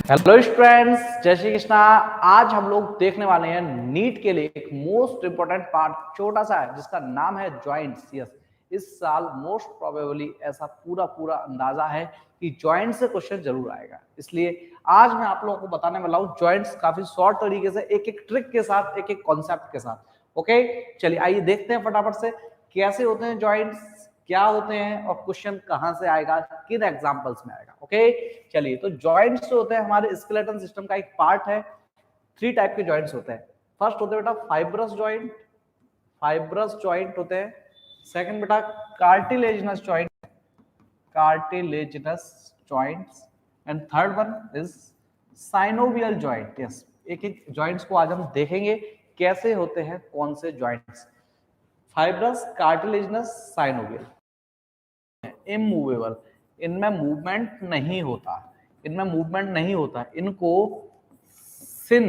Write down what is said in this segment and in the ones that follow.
Hello students, जय श्री कृष्णा। आज हम लोग देखने वाले हैं नीट के लिए एक मोस्ट इंपोर्टेंट पार्ट छोटा सा है जिसका नाम है जॉइंट्स। यस, इस साल मोस्ट प्रोबेबली ऐसा पूरा अंदाजा है कि जॉइंट से क्वेश्चन जरूर आएगा। इसलिए आज मैं आप लोगों को बताने वाला हूँ जॉइंट्स काफी शॉर्ट तरीके से, एक एक ट्रिक के साथ, एक एक कॉन्सेप्ट के साथ। ओके, चलिए आइए देखते हैं फटाफट से कैसे होते हैं जॉइंट्स, क्या होते हैं और क्वेश्चन कहां से आएगा, किन एग्जांपल्स में आएगा। ओके चलिए, तो जॉइंट्स जो होते हैं हमारे स्केलेटन सिस्टम का एक पार्ट है। 3 टाइप के जॉइंट्स होते हैं। फर्स्ट होते हैं बेटा फाइब्रस जॉइंट, फाइब्रस जॉइंट होते हैं। सेकंड बेटा cartilaginous joint, cartilaginous joints. And third one is synovial joint. Yes, एक एक जॉइंट्स को आज हम देखेंगे कैसे होते हैं, कौन से joints. Fibrous, cartilaginous, synovial. Immovable, इनमें मूवमेंट नहीं होता, इनमें मूवमेंट नहीं होता। इनको सिन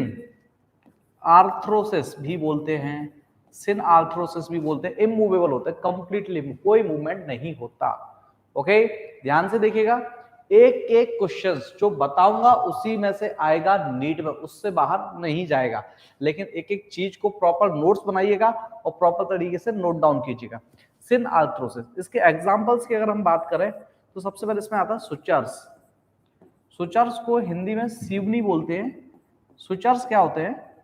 आर्थ्रोसिस भी बोलते हैं, सिन आर्थ्रोसिस भी बोलते हैं। इमूवेबल होते हैं, कंप्लीटली कोई मूवमेंट नहीं होता। ओके, ध्यान से देखिएगा, एक एक क्वेश्चन जो बताऊंगा उसी में से आएगा नीट में, उससे बाहर नहीं जाएगा। लेकिन एक एक चीज को प्रॉपर नोट्स बनाइएगा और प्रॉपर तरीके से नोट डाउन कीजिएगा। सिन आर्थ्रोसिस, इसके एग्जांपल्स की अगर हम बात करें तो सबसे पहले इसमें आता है सुचर्स। सुचर्स को हिंदी में सीवनी बोलते हैं। सुचर्स क्या होते हैं?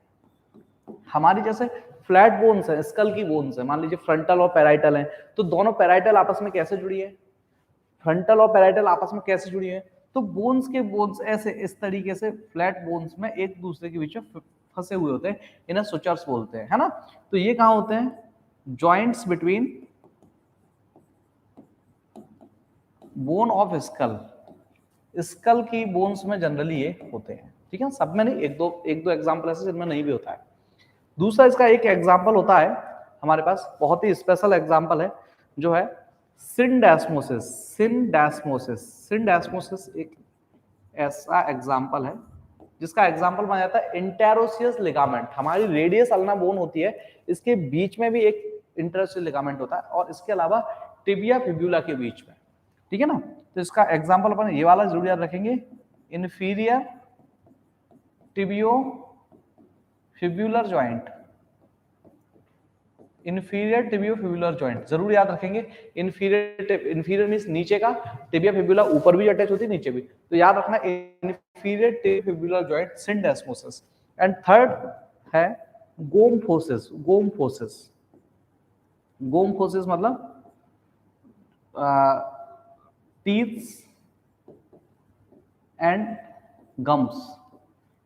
हमारी जैसे फ्लैट बोन्स है, स्कल की बोन्स है, मान लीजिए फ्रंटल और पैराइटल है, तो दोनों पैराइटल आपस में कैसे जुड़ी है, फ्रंटल और पैराइटल आपस में कैसे जुड़ी है? तो बोन्स के बोन्स ऐसे इस तरीके से फ्लैट बोन्स में एक दूसरे के बीच में फंसे हुए होते हैं, इन्हें सुचर्स बोलते हैं, है ना। तो ये कहां होते हैं? Joints between bone of skull, skull की बोन्स में जनरली ये होते हैं। ठीक है, सब में नहीं, एक दो एग्जांपल ऐसे जिनमें नहीं भी होता है। दूसरा इसका एक एग्जांपल होता है हमारे पास, बहुत ही स्पेशल एग्जांपल है, जो है सिंडेस्मोसिस। सिंडेस्मोसिस, सिंडेस्मोसिस एक ऐसा एग्जांपल है जिसका एग्जांपल माना जाता है इंटेरोसियस लिगामेंट। हमारी रेडियस अल्ना बोन होती है, इसके बीच में भी एक इंटेरोसियस लिगामेंट होता है, और इसके अलावा टिबिया फिब्यूला के बीच में। ठीक है ना, तो इसका एग्जांपल अपन ये वाला जरूर याद रखेंगे, inferior tibiofibular joint. Inferior tibiofibular joint जरूर याद रखेंगे। इंफीरियर मींस नीचे का, टिबिया फिब्यूला ऊपर भी अटैच होती है, नीचे भी, तो याद रखना inferior tibiofibular joint, syndesmosis. And third है गोम्फोसिस। गोम्फोसिस, गोम्फोसिस मतलब टीथ्स एंड गम्स।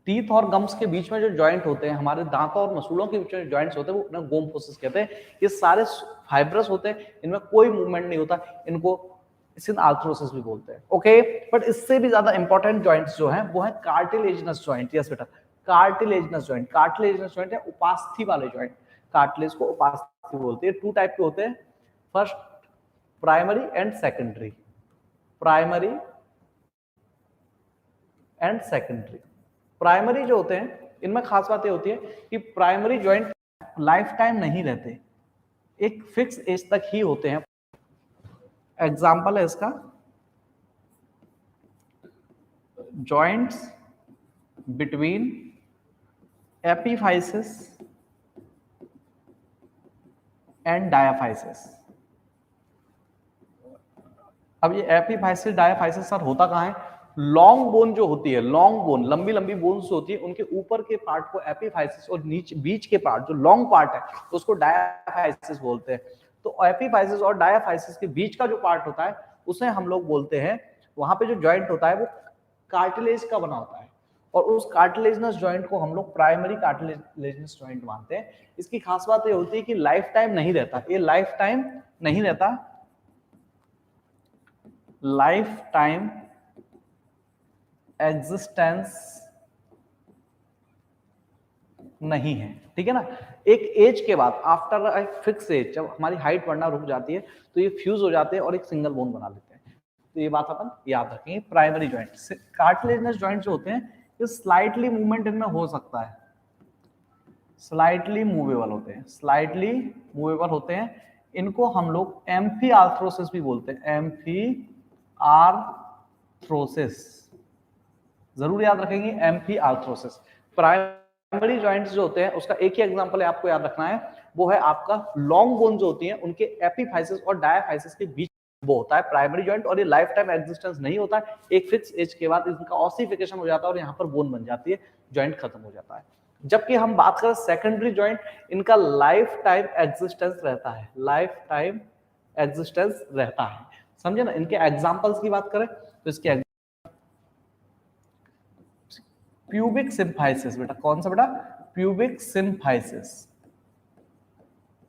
टीथ और गम्स के बीच में जो जॉइंट होते हैं, हमारे दांतों और मसूड़ों के बीच में जो जॉइंट्स होते हैं, वो उन्हें गोम्फोसिस कहते हैं। ये सारे फाइब्रस होते हैं, इनमें कोई मूवमेंट नहीं होता, इनको सिन आर्थ्रोसिस भी बोलते हैं। ओके, बट इससे भी ज्यादा इंपॉर्टेंट जॉइंट्स जो हैं वो है कार्टिलेजिनस जॉइंट। यस बेटा, कार्टिलेजिनस जॉइंट, कार्टिलेजिनस जॉइंट है उपास्थि वाले जॉइंट, कार्टिलेज को उपास्थि बोलते हैं। 2 टाइप के होते हैं, first primary and secondary, primary and secondary. Primary जो होते हैं, इनमें खास बात ये होती है कि प्राइमरी जॉइंट लाइफ टाइम नहीं रहते, एक फिक्स एज तक ही होते हैं। एग्जाम्पल है इसका joints between epiphysis and diaphysis. अब ये एपीफाइसिस डायाफाइसिस सर होता कहां है? लॉन्ग बोन जो होती है, लॉन्ग बोन, लंबी लंबी बोन्स होती है, उनके ऊपर के पार्ट को एपीफाइसिस, और नीचे बीच के पार्ट जो लॉन्ग पार्ट है उसको डायाफाइसिस बोलते हैं। तो एपीफाइसिस और डायाफाइसिस के बीच का जो पार्ट होता है उसे हम लोग बोलते हैं, वहां पे जो जॉइंट होता है वो कार्टिलेज का बना होता है, और उस कार्टिलेजिनस जॉइंट को हम लोग प्राइमरी कार्टिलेजिनस जॉइंट मानते हैं। इसकी खास बात ये होती है कि लाइफ टाइम नहीं रहता, ये लाइफ टाइम नहीं रहता, लाइफ टाइम एग्जिस्टेंस नहीं है। ठीक है ना, एक एज के बाद, आफ्टर फिक्स एज, जब हमारी हाइट बढ़ना रुक जाती है तो ये फ्यूज हो जाते हैं और एक सिंगल बोन बना लेते हैं। तो ये बात अपन याद रखेंगे। प्राइमरी जॉइंट, कार्टिलेजिनस जॉइंट जो होते हैं ये स्लाइटली मूवमेंट इनमें हो सकता है, स्लाइटली मूवेबल होते हैं, स्लाइटली मूवेबल होते हैं। इनको हम लोग एम्फी आर्थ्रोसिस भी बोलते हैं, एम्फी आर्थ्रोसिस। जरूर याद रखेंगे एम्फीआर्थ्रोसिस। प्राइमरी जॉइंट्स जो होते हैं उसका एक ही एग्जांपल है आपको याद रखना है, वो है आपका लॉन्ग बोन जो होती है उनके एपीफाइसिस और डायाफाइसिस के बीच वो होता है प्राइमरी जॉइंट, और ये लाइफ टाइम एग्जिस्टेंस नहीं होता है, एक फिक्स एज के बाद इनका ऑसिफिकेशन हो जाता है और यहाँ पर बोन बन जाती है, जॉइंट खत्म हो जाता है। जबकि हम बात करें सेकेंडरी जॉइंट, इनका लाइफ टाइम एग्जिस्टेंस रहता है, लाइफ टाइम एग्जिस्टेंस रहता है, समझे ना। इनके एग्जांपल्स की बात करें तो इसके प्यूबिक सिम्फाइसिस, बेटा कौन सा बेटा, प्यूबिक सिम्फाइसिस।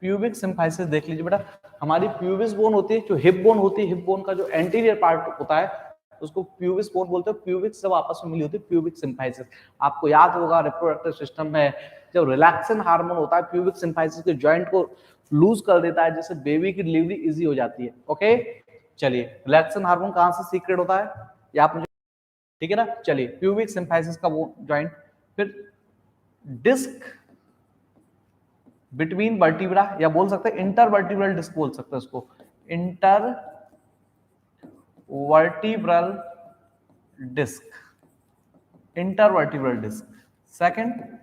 प्यूबिक सिम्फाइसिस देख लीजिए बेटा, हमारी प्यूबिस बोन होती है, जो हिप बोन होती है, हिप बोन का जो एंटीरियर पार्ट होता है उसको प्यूबिस बोन बोलते हैं। प्यूबिक सब आपस में मिली होती है, प्यूबिक सिम्फाइसिस। आपको याद होगा रिप्रोडक्टिव सिस्टम में जब रिलैक्सिन हार्मोन होता है, प्यूबिक सिम्फाइसिस के जॉइंट को लूज कर देता है, जिससे बेबी की डिलीवरी इजी हो जाती है। ओके चलिए, रिलैक्सिन हार्मोन कहां से सीक्रेट होता है ये आप मुझे, ठीक है ना। चलिए, प्यूबिक सिम्फाइसिस का वो जॉइंट। फिर डिस्क बिटवीन वर्टिब्रा, या बोल सकते हैं इंटरवर्टिब्रल डिस्क बोल सकते हैं उसको, inter vertebral disc, intervertebral disc. Second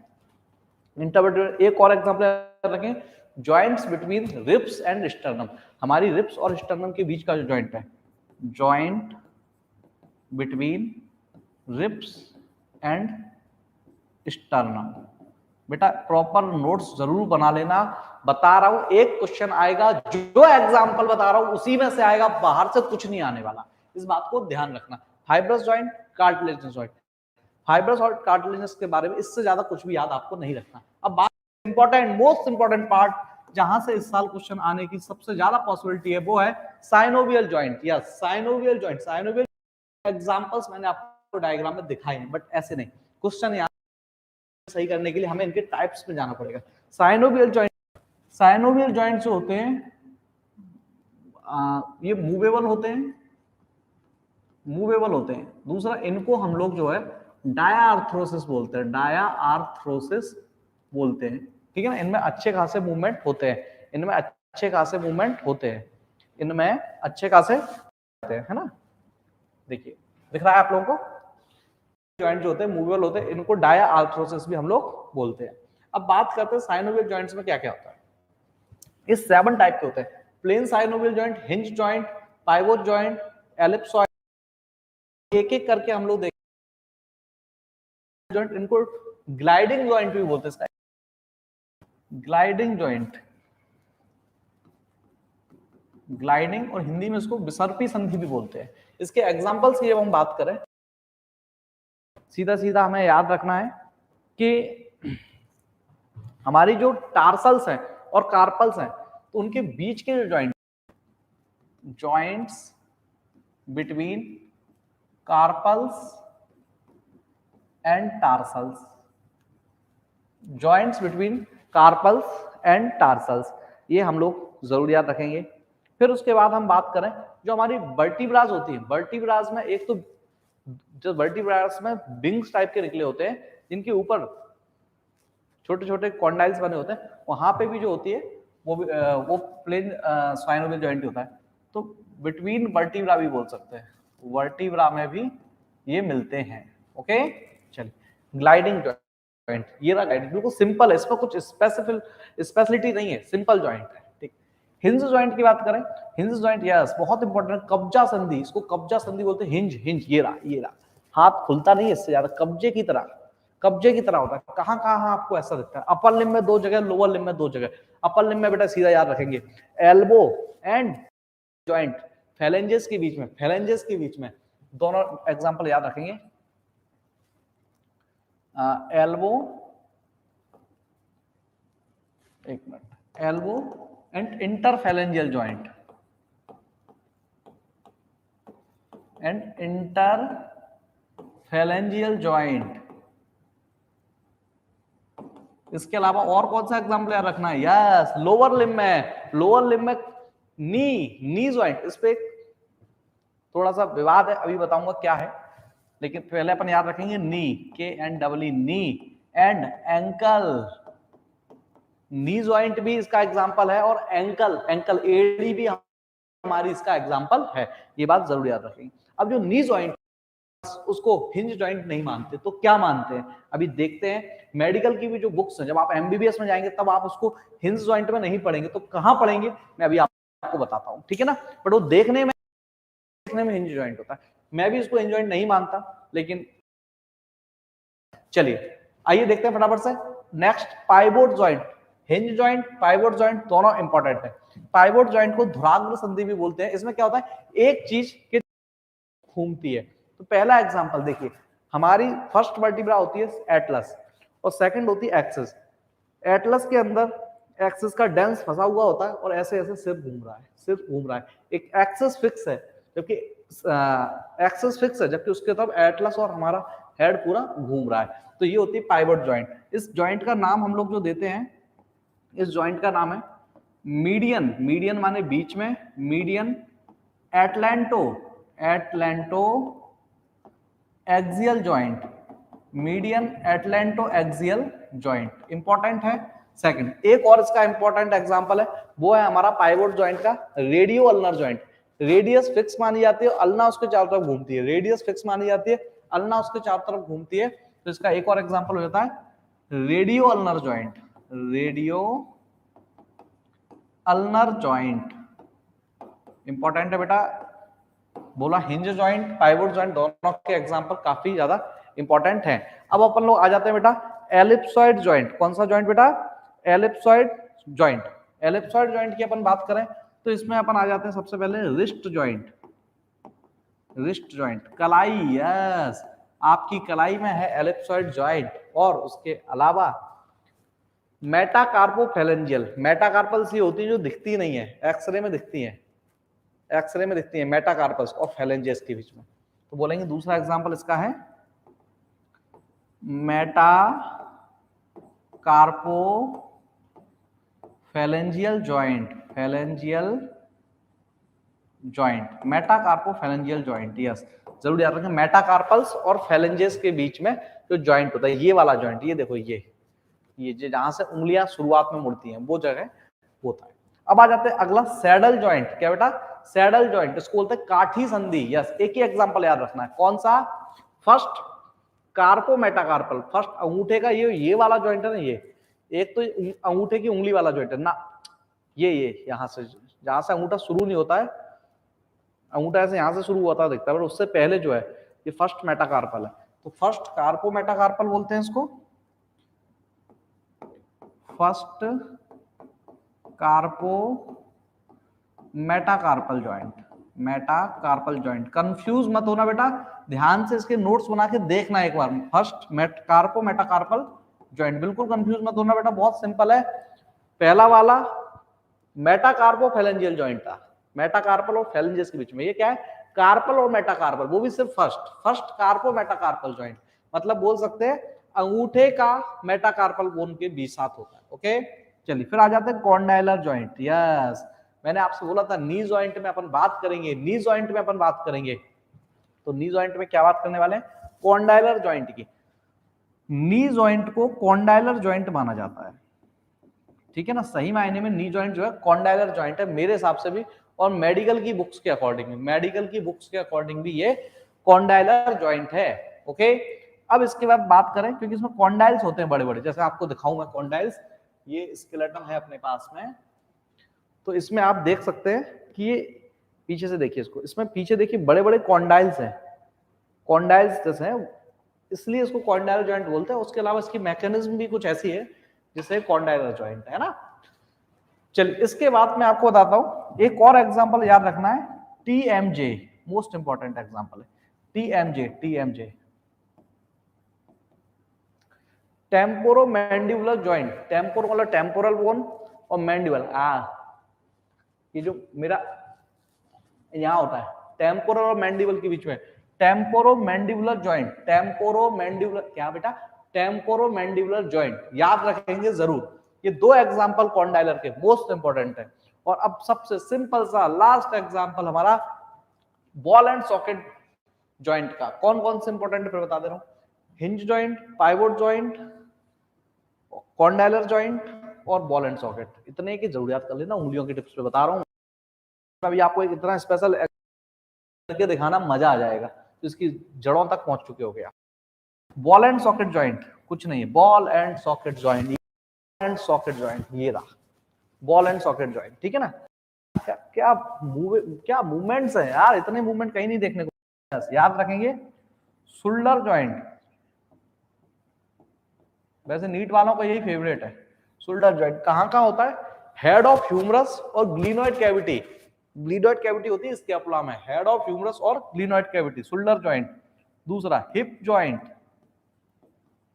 intervertebral, एक और एग्जांपल रखें, joints between ribs and sternum, हमारी रिब्स और स्टर्नम के बीच का जो जॉइंट है, joint between ribs and sternum. बेटा प्रॉपर नोट्स जरूर बना लेना, बता रहा हूं एक क्वेश्चन आएगा, जो एग्जांपल बता रहा हूं उसी में से आएगा, बाहर से कुछ नहीं आने वाला, इस बात को ध्यान रखना। Fibrous joint, cartilaginous joint, fibrous और कार्टिलेजिनस के बारे में इससे ज्यादा कुछ भी याद आपको नहीं रखना। अब बात इंपॉर्टेंट, मोस्ट इंपॉर्टेंट पार्ट, जहां से इस साल क्वेश्चन आने की सबसे ज्यादा पॉसिबिलिटी है, वो है synovial joint. Yes, synovial joint. Synovial examples मैंने आपको डायग्राम में दिखाए हैं, बट ऐसे नहीं, क्वेश्चन यहाँ सही करने के लिए हमें इनके टाइप्स में जाना पड़ेगा। साइनोवियल जॉइंट, साइनोवियल जॉइंट जो होते हैं ये मूवेबल होते हैं, मूवेबल होते हैं। दूसरा, इनको हम लोग जो है डायाआर्थ्रोसिस बोलते हैं, डायाआर्थ्रोसिस बोलते हैं, ठीक है ना। इनमें अच्छे खासे मूवमेंट होते हैं, इनमें अच्छे खासे मूवमेंट होते हैं, इनमें अच्छे खासे होते हैं, है ना। देखिए दिख रहा है आप लोगों को, जॉइंट जो होते हैं मूवेबल होते हैं, इनको डायाआर्थ्रोसिस भी हम लोग बोलते हैं। अब बात करते हैं साइनोवियल जॉइंट्स में क्या क्या होता है। ये 7 टाइप के होते हैं, plane synovial joint, hinge joint, pivot joint, ellipsoid, एक एक करके हम लोग देखें। जॉइंट, इनको ग्लाइडिंग जॉइंट भी बोलते हैं, ग्लाइडिंग जॉइंट, ग्लाइडिंग, और हिंदी में इसको विसर्पी संधि भी बोलते हैं। इसके एग्जांपल्स की जब हम बात करें, सीधा सीधा हमें याद रखना है कि हमारी जो टार्सल्स हैं और कार्पल्स हैं, तो उनके बीच के जो joint, joints between carpals and tarsals, joints between carpals and tarsals, ये हम लोग जरूर याद रखेंगे। फिर उसके बाद हम बात करें जो हमारी वर्टिब्रास होती है, वर्टिब्रास में एक तो जो वर्टिब्रास में विंग्स टाइप के निकले होते हैं, जिनके ऊपर छोटे छोटे कॉन्डाइल्स बने होते हैं, वहां पे भी जो होती है वो प्लेन साइनोवियल जॉइंट होता है। तो बिटवीन वर्टिब्रा भी बोल सकते हैं, वर्टिब्रा में भी ये मिलते हैं। ओके चलिए, ग्लाइडिंग जॉइंट, ये रहा ग्लाइडिंग, बिल्कुल सिंपल है, इसमें कुछ स्पेशलिटी नहीं है, सिंपल जॉइंट है, ठीक। हिंज जॉइंट की बात करें, हिंज जॉइंट यस बहुत इंपॉर्टेंट, कब्जा संधि, इसको कब्जा संधि बोलते हैं। हिंज, हिंज ये रहा, हाथ खुलता नहीं है इससे ज्यादा, कब्जे की तरह, कब्जे की तरह होता है। कहां कहां आपको ऐसा दिखता है, अपर लिम्ब में 2 जगह, लोअर लिम्ब में 2 जगह। अपर लिम्ब में बेटा सीधा याद रखेंगे, एल्बो एंड जॉइंट, फैलेंजेस के बीच में, फैलेंजेस के बीच में, दोनों एग्जांपल याद रखेंगे, एल्बो, एक minute, elbow and interphalangeal joint, and interphalangeal joint. इसके अलावा और कौन सा एग्जांपल याद रखना है, यस लोअर लिम्ब में, लोअर लिम्ब में नी जॉइंट, इस पे थोड़ा सा विवाद है, अभी बताऊंगा क्या है, लेकिन पहले अपन याद रखेंगे नी, KNEE, knee and ankle, knee joint भी इसका एग्जांपल है, और एंकल, एंकल एड़ी भी हमारी इसका एग्जांपल है, ये बात जरूर याद रखेंगे। अब जो नी जॉइंट उसको हिंज जॉइंट नहीं मानते, तो क्या मानते हैं अभी देखते हैं। मेडिकल की भी जो बुक्स हैं, जब आप एमबीबीएस में जाएंगे तब आप उसको हिंज जॉइंट में नहीं पढ़ेंगे, तो कहां पढ़ेंगे मैं अभी आपको बताता हूं, ठीक है ना। बट वो देखने में हिंज जॉइंट होता है। मैं भी इसको हिंज जॉइंट नहीं मानता, लेकिन चलिए आइए देखते हैं फटाफट से। Next, pivot joint. Hinge joint, pivot joint दोनों इंपॉर्टेंट है। पाइवोट जॉइंट को धुराग्र संधि भी बोलते हैं। इसमें क्या होता है, एक चीज के घूमती है। तो पहला एग्जांपल देखिए, हमारी फर्स्ट वर्टिब्रा होती है एटलस और सेकंड होती है एक्सिस। एटलस के अंदर एक्सिस का डेंस फंसा हुआ होता है और ऐसे ऐसे सिर घूम रहा है, सिर घूम रहा है। एक एक्सिस फिक्स है, जबकि एक्सिस फिक्स है, जबकि उसके तरफ एटलस और हमारा हेड पूरा घूम रहा है। तो ये होती है पाइवोट जॉइंट। इस जॉइंट का नाम हम लोग जो देते हैं, इस जॉइंट का नाम है मीडियन। मीडियन माने बीच में, median atlanto, atlanto axial joint, median atlanto axial joint important है। सेकंड, एक और इसका इंपॉर्टेंट एग्जांपल है, वो है हमारा पाइवोट जॉइंट का radio ulnar joint. Radius fix मानी जाती है, अल्ना उसके चारों तरफ घूमती है। रेडियस फिक्स मानी जाती है, अल्ना उसके चारों तरफ घूमती है। तो इसका एक और एग्जांपल हो जाता है radio ulnar joint, radio ulnar joint important है बेटा। बोला हिंज जॉइंट, पाइवोट जॉइंट दोनों के एग्जांपल काफी ज्यादा इंपॉर्टेंट हैं। अब अपन लोग आ जाते हैं बेटा एलिप्सॉइड जॉइंट। कौन सा जॉइंट बेटा, एलिप्सॉइड जॉइंट। एलिप्सॉइड जॉइंट की अपन बात करें तो इसमें अपन आ जाते हैं सबसे पहले रिस्ट जॉइंट। रिस्ट जॉइंट, कलाई, यस, आपकी कलाई में है एलिप्सॉइड जॉइंट। और उसके अलावा मेटाकार्पोफैलेंजियल। मेटाकार्पल्स ये होती है जो दिखती नहीं है, एक्सरे में दिखती है, एक्सरे में दिखती है मेटाकार्पल्स और फैलेंजेस के बीच में। तो बोलेंगे दूसरा एग्जांपल इसका है मेटाकार्पोफैलेंजियल joint, phalangeal joint, मेटाकार्पोफैलेंजियल joint, yes जरूर याद रखें। मेटाकार्पल्स और फैलेंजेस के बीच में जो जॉइंट होता है, ये वाला जॉइंट, ये देखो ये जहां से उंगलियां शुरुआत में मुड़ती हैं वो जगह होता है। अब आ जाते हैं अगला सैडल जॉइंट। क्या बेटा, सैडल जॉइंट, इसको बोलते हैं काठी संधि। यस, एक ही एग्जांपल याद रखना है, कौन सा, फर्स्ट कार्पो मेटाकार्पल, फर्स्ट अंगूठे का ये वाला जॉइंट है ना, ये एक तो अंगूठे की उंगली वाला जॉइंट है ना, ये यहां से जहां से अंगूठा शुरू नहीं होता है, अंगूठा ऐसे यहां से शुरू होता दिखता है, पर उससे पहले जो है ये फर्स्ट मेटाकार्पल है। तो फर्स्ट कार्पो मेटाकार्पल बोलते हैं इसको, first carpometacarpal joint, metacarpal joint. Confuse मत होना बेटा, ध्यान से इसके नोट्स बना के देखना एक बार। फर्स्ट कार्पो मेटाकार्पल जॉइंट, बिल्कुल कंफ्यूज मत होना बेटा, बहुत सिंपल है। पहला वाला मेटाकार्पोफैलेंजियल जॉइंट था, मेटाकार्पल और फैलेंजेस के बीच में। ये क्या है, कार्पल और मेटाकार्पल, वो भी सिर्फ first, first carpometacarpal joint, मतलब बोल सकते हैं अंगूठे का मेटाकार्पल बोन के बीच साथ होता है। ओके, चलिए फिर आ जाते हैं कॉन्डाइलर जॉइंट। यस, मैंने आपसे बोला था नी जॉइंट में अपन बात करेंगे, नी जॉइंट में अपन बात करेंगे। तो नी जॉइंट में क्या बात करने वाले हैं, कॉन्डाइलर जॉइंट की। नी जॉइंट को कॉन्डाइलर जॉइंट माना जाता है, ठीक है ना। सही मायने में नी जॉइंट जो है कॉन्डाइलर जॉइंट है मेरे हिसाब से भी, और मेडिकल की बुक्स के अकॉर्डिंग, मेडिकल की बुक्स के अकॉर्डिंग भी ये कॉन्डाइलर जॉइंट है। ओके, अब इसके बाद बात करें, क्योंकि इसमें कॉन्डाइल्स होते हैं बड़े बड़े, जैसे आपको दिखाऊं मैं कॉन्डाइल्स, ये स्केलेटन है अपने पास में। तो इसमें आप देख सकते हैं कि ये पीछे से देखिए इसको, इसमें पीछे देखिए बड़े बड़े कॉन्डाइल्स हैं, कॉन्डाइल्स जैसे हैं, इसलिए इसको कॉन्डाइलर जॉइंट बोलते हैं। उसके अलावा इसकी मैकेनिज्म भी कुछ ऐसी है जिसे कॉन्डाइलर जॉइंट है ना। चलिए इसके बाद मैं आपको बताता हूं, एक और एग्जांपल याद रखना है, टीएमजे, मोस्ट इंपॉर्टेंट एग्जांपल है TMJ. TMJ temporomandibular joint, temporo मतलब टेम्पोरल बोन और मैंडिबल, ये जो मेरा यहां होता है टेम्पोरल और मैंडिबल के बीच में, टेम्पोरोमैंडिबुलर जॉइंट, टेम्पोरोमैंडिबुलर, क्या बेटा, टेम्पोरोमैंडिबुलर जॉइंट, याद रखेंगे जरूर। ये दो एग्जांपल कॉन्डाइलर के मोस्ट इंपॉर्टेंट है। और अब सबसे सिंपल सा लास्ट एग्जांपल हमारा बॉल एंड सॉकेट जॉइंट का। कौन कौन से इंपॉर्टेंट फिर बता दे रहा हूं, hinge joint, pivot joint, condylar joint और बॉल एंड सॉकेट, इतने की जरूरत कर लेना, उंगलियों के टिप्स पे बता रहा हूं। अभी आपको एक इतना स्पेशल करके दिखाना, मजा आ जाएगा। तो इसकी जड़ों तक पहुंच चुके हो गया। बॉल एंड सॉकेट जॉइंट कुछ नहीं है, ball and socket joint, and socket joint ये रहा बॉल एंड सॉकेट जॉइंट, ठीक है ना। क्या मूवमेंट्स है यार, इतने मूवमेंट कहीं नहीं देखने को। याद रखेंगे शोल्डर जॉइंट, वैसे नीट वालों का यही फेवरेट है। शोल्डर जॉइंट कहां कहां होता है, हेड ऑफ ह्यूमरस और ग्लिनोइड कैविटी। ग्लिनोइड कैविटी होती है स्कैपुला में, हेड ऑफ ह्यूमरस और ग्लिनोइड कैविटी शोल्डर जॉइंट। दूसरा हिप जॉइंट,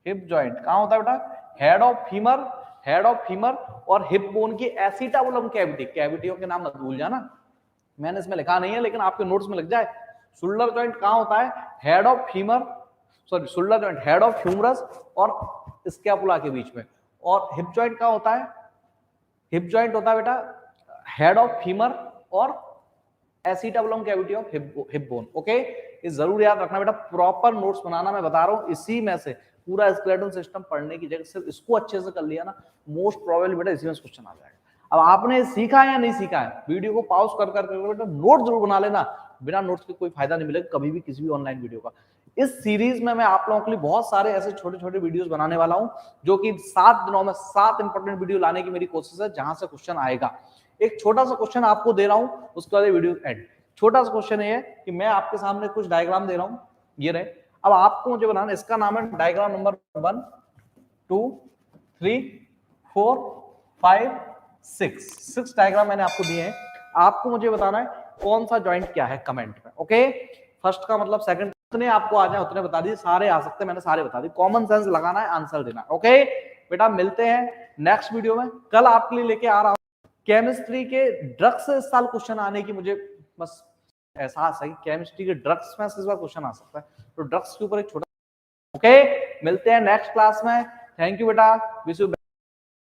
हिप जॉइंट कहां होता है बेटा, head of femur, head of femur और हिप बोन की एसिटाबुलम कैविटी। कैविटियों के नाम मत भूल जाना, मैंने इसमें लिखा नहीं है लेकिन आपके नोट्स में लग जाए। शोल्डर जॉइंट कहां होता है, head of femur, sorry shoulder joint head of humerus और स्कैपुला के बीच में। और हिप जॉइंट कहां होता है, हिप जॉइंट होता है बेटा हेड ऑफ फीमर और acetabulum cavity of hip bone. Okay, ये जरूर याद रखना बेटा, प्रॉपर नोट्स बनाना, मैं बता रहा हूं इसी में से पूरा स्केलेटन सिस्टम पढ़ने की जगह सिर्फ इसको अच्छे से कर लिया ना, मोस्ट प्रोबेबली बेटा इसी में क्वेश्चन आ जाएगा। अब आपने सीखा है या नहीं सीखा है, वीडियो को पॉज कर बेटा नोट जरूर बना लेना, बिना नोट्स के कोई फायदा नहीं मिलेगा कभी भी किसी भी ऑनलाइन वीडियो का। इस सीरीज में मैं आप लोगों के लिए बहुत सारे ऐसे छोटे छोटे वीडियोस बनाने वाला हूं, जो कि 7 दिनों में 7 इंपॉर्टेंट वीडियो लाने की मेरी कोशिश है, जहां से क्वेश्चन आएगा। एक छोटा सा क्वेश्चन आपको दे रहा हूं, उसके बाद वीडियो एंड। छोटा सा क्वेश्चन ये है कि मैं आपके सामने कुछ डायग्राम दे रहा हूं, ये रहे, अब आपको मुझे बनाना, इसका नाम है डायग्राम नंबर 1 2 3 4 5 6 डायग्राम मैंने आपको दिए हैं। आपको मुझे बताना है कौन सा जॉइंट क्या है कमेंट में। ओके, फर्स्ट का मतलब सेकंड, उतने आपको आ जाए उतने बता दिए, सारे आ सकते हैं, मैंने सारे बता दिए। कॉमन सेंस लगाना है, आंसर देना है। ओके बेटा, मिलते हैं नेक्स्ट वीडियो में। कल आपके लिए लेके आ रहा हूं केमिस्ट्री के ड्रग्स से इस साल क्वेश्चन आने की मुझे बस एहसास है कि केमिस्ट्री के ड्रग्स में इस बार क्वेश्चन आ सकता है, तो ड्रग्स के ऊपर एक छोटा। ओके, मिलते हैं नेक्स्ट क्लास में। थैंक यू बेटा, विश यू